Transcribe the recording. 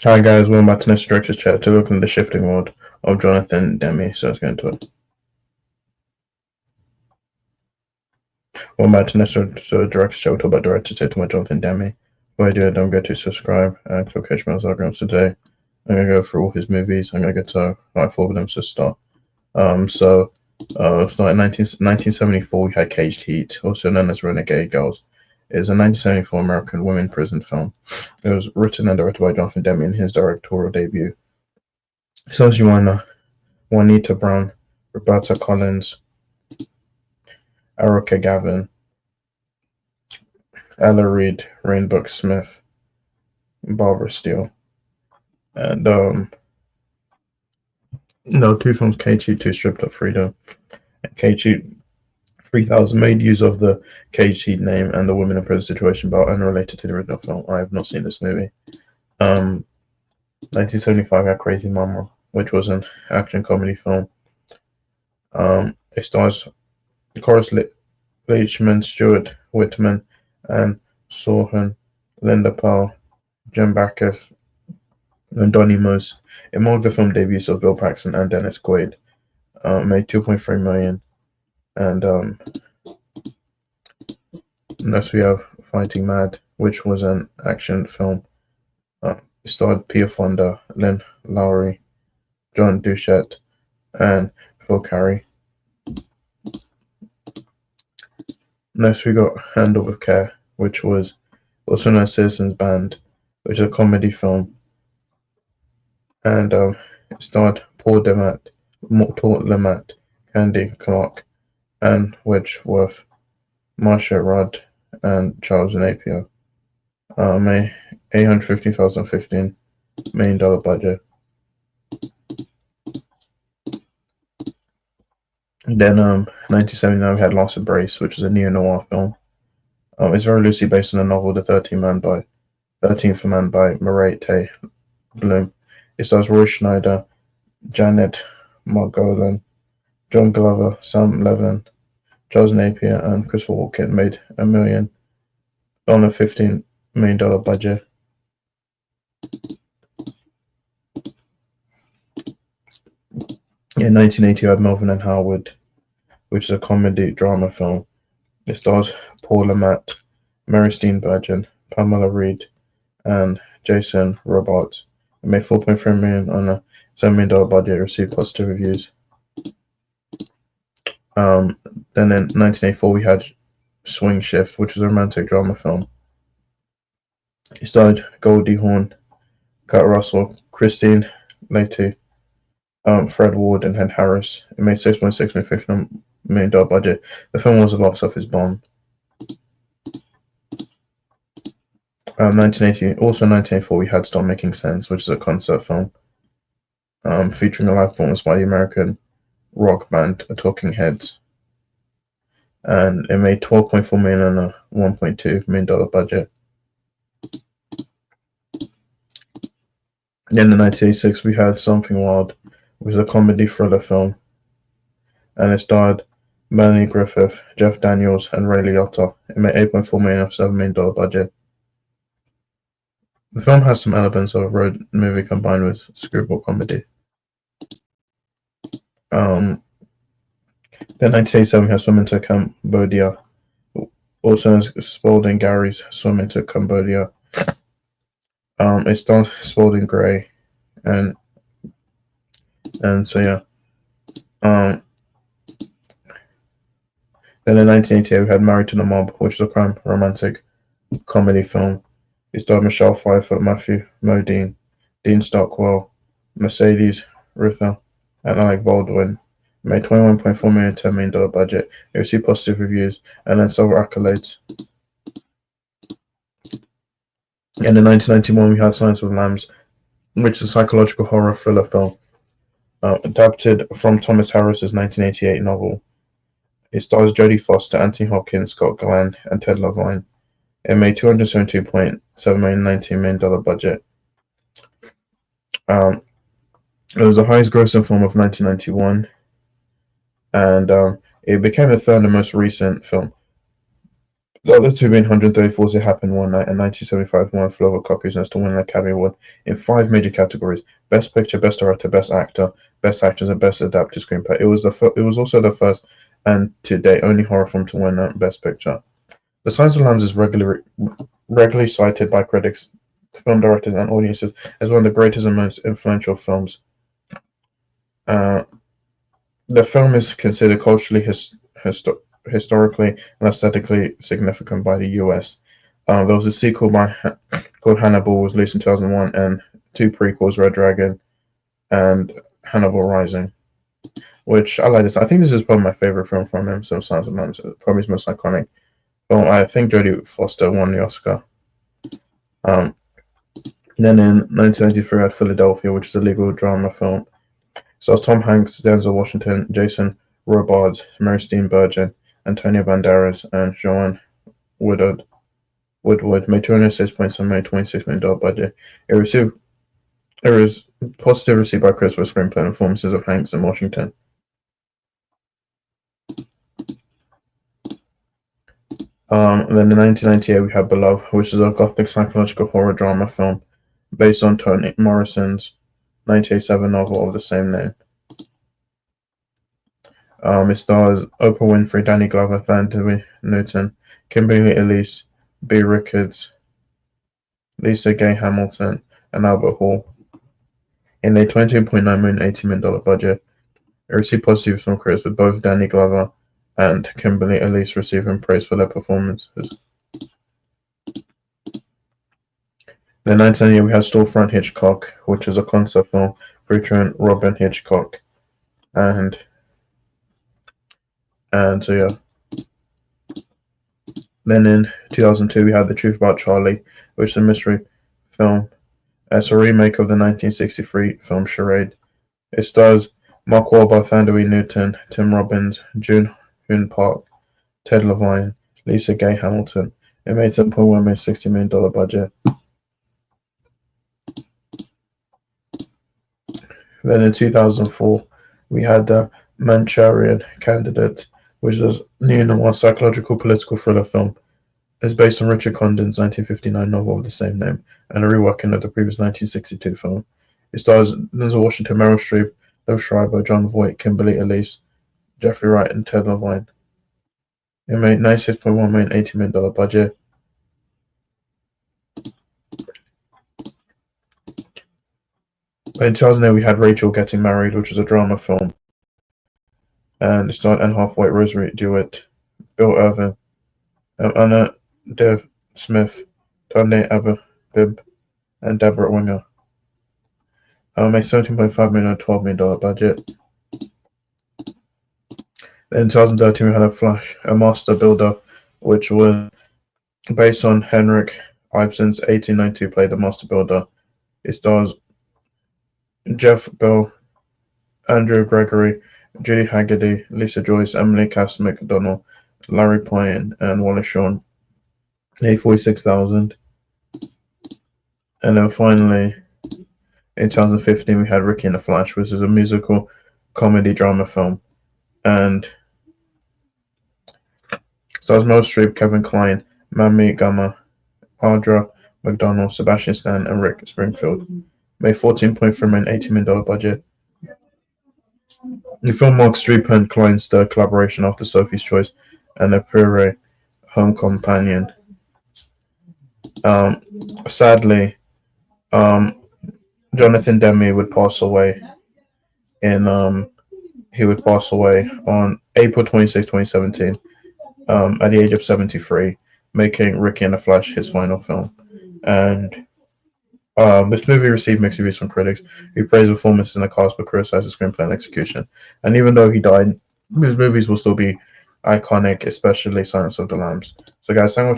Hi guys, welcome back to Next Director's Chat to look into the shifting world of Jonathan Demme. So let's get into it. Welcome back to Next Director's Chat. We'll talk about director's chat about Jonathan Demme. Before I do it, don't forget to subscribe and click catch my programs today. I'm gonna go through all his movies. I'm gonna get to like 4 of them to start. Starting in 1974, we had Caged Heat, also known as Renegade Girls. It is a 1974 American women prison film. It was written and directed by Jonathan Demme in his directorial debut. Stars Juanita Brown, Roberta Collins, Erica Gavin, Ella Reed, Rainbook Smith, Barbara Steele, and no, 2 films, KG2 Stripped of Freedom, and KG 3000 made use of the KG name and the women in prison situation, but unrelated to the original film. I have not seen this movie. 1975 had Crazy Mama, which was an action comedy film. It stars Horace Leachman, Stuart Whitman, and Sohan, Linda Powell, Jim Backus, and Donnie Mose. It marked the film debuts of Bill Paxton and Dennis Quaid. Made $2.3 million, and next we have Fighting Mad, which was an action film. It starred Pia Fonda, Lynn Lowry, John Duchette, and Phil Carey. Next we got Handle with Care, which was also known as Citizens Band, which is a comedy film, and it starred Paul Lemaitre, Candy Clark, Anne Wedgeworth, Marcia Rudd, and Charles Napier. Made $850,015 million budget. Then 1979 we had Lost Embrace, which is a neo-noir film. It's very loosely based on the novel The 13th Man by Murray Tay Bloom. It stars Roy Schneider, Janet Margolin, John Glover, Sam Levin, Charles Napier, and Christopher Walken. Made $1 million on a $15 million budget. In 1980, we had Melvin and Howard, which is a comedy drama film. It stars Paul Lemaitre, Mary Steenburgen, Pamela Reed, and Jason Robards. It made $4.3 million on a $7 million budget. It received positive reviews. Then in 1984, we had Swing Shift, which is a romantic drama film. It starred Goldie Hawn, Kurt Russell, Christine Layton, Fred Ward, and Ed Harris. It made $6.6 million $15 million budget. The film was a box office bomb. 1984, we had Stop Making Sense, which is a concert film featuring a live performance by the American rock band Talking Heads, and it made $12.4 million on a $1.2 million budget. Then in 1986, we had Something Wild, which is a comedy thriller film, and it starred Melanie Griffith, Jeff Daniels, and Ray Liotta. It made $8.4 million on a $7 million budget. The film has some elements of a road movie combined with screwball comedy. Then 1987 has Swim into Cambodia, also as Spalding Gary's Swim into Cambodia. It stars Spalding Gray, and so yeah. Then in 1988 we had Married to the Mob, which is a crime romantic comedy film. It starred Michelle Pfeiffer, Matthew Modine, Dean Stockwell, Mercedes Ruehl, and Alec Baldwin. It made $21.4 million $10 million budget. It received positive reviews and then several accolades. And in 1991 we had Silence of the Lambs, which is a psychological horror thriller film adapted from Thomas Harris's 1988 novel. It stars Jodie Foster, Anthony Hopkins, Scott Glenn, and Ted Levine. It made $272.7 million $19 million budget. It was the highest grossing film of 1991, and it became the third and most recent film The other two being 134's It Happened One Night and 1975 One Flew Over Cuckoo's Nest to win an Academy Award in 5 major categories: Best Picture, Best Director, Best Actor, Best Actress, and Best Adapted Screenplay. It was also the first and to date only horror film to win Best Picture. The Silence of the Lambs is regularly cited by critics, film directors, and audiences as one of the greatest and most influential films. Uh, the film is considered culturally, historically, and aesthetically significant by the US. There was a sequel called Hannibal, was released in 2001, and 2 prequels, Red Dragon and Hannibal Rising, which I like this. I think this is probably my favorite film from him, so Silence of the Lambs, probably his most iconic. Well, I think Jodie Foster won the Oscar. Then in 1993, I had Philadelphia, which is a legal drama film. Stars Tom Hanks, Denzel Washington, Jason Robards, Mary Steenburgen, Antonio Banderas, and Joanne Woodward. Made $206.7 million, $26 million budget. It was positive received by critics for screenplay and performances of Hanks and Washington. Then in 1998, we have Beloved, which is a gothic psychological horror drama film based on Toni Morrison's 1987 novel of the same name. It stars Oprah Winfrey, Danny Glover, Thandie Newton, Kimberly Elise, B. Rickards, Lisa Gay Hamilton, and Albert Hall. In a $22.9 million, $80 million budget, it received positive from critics, with both Danny Glover and Kimberly Elise receiving praise for their performances. In 1998, we had Storefront Hitchcock, which is a concept film featuring Robin Hitchcock, and so yeah. Then in 2002, we had The Truth About Charlie, which is a mystery film. It's a remake of the 1963 film Charade. It stars Mark Wahlberg, Thandie Newton, Tim Robbins, June Hyun Park, Ted Levine, Lisa Gay Hamilton. It made $7.1 million, $60 million budget. Then in 2004, we had The Manchurian Candidate, which is a neo-noir psychological political thriller film. It's based on Richard Condon's 1959 novel of the same name and a reworking of the previous 1962 film. It stars Denzel Washington, Meryl Streep, Liv Schreiber, Jon Voight, Kimberly Elise, Jeffrey Wright, and Ted Levine. It made $96.1 million, $80 million budget. In 2008, we had Rachel Getting Married, which was a drama film, and it starred Anne Hathaway, Rosemary DeWitt, Bill Irvin, Anna Dev Smith, Tony Ababib, and Deborah Winger. Made $17.5 million, $12 million budget. In 2013, we had a Master Builder, which was based on Henrik Ibsen's 1892 play, The Master Builder. It stars Jeff Bell, Andrew Gregory, Judy Haggerty, Lisa Joyce, Emily Cass McDonnell, Larry Pine, and Wallace Shawn. $46,000. And then finally, in 2015, we had Ricky and the Flash, which is a musical comedy drama film, and stars Meryl Streep, Kevin Kline, Mamie Gama, Audra McDonald, Sebastian Stan, and Rick Springfield. Made $14.3 million, $80 million budget. The film marks Streep and Kline's third collaboration after Sophie's Choice and A Pure Home Companion. Sadly, Jonathan Demme would pass away on April 26, 2017, at the age of 73, making Ricky and the Flash his final film. And this movie received mixed reviews from critics, who praised the performances in the cast but criticized the screenplay and execution. And even though he died, his movies will still be iconic, especially Silence of the Lambs. So guys, thank you.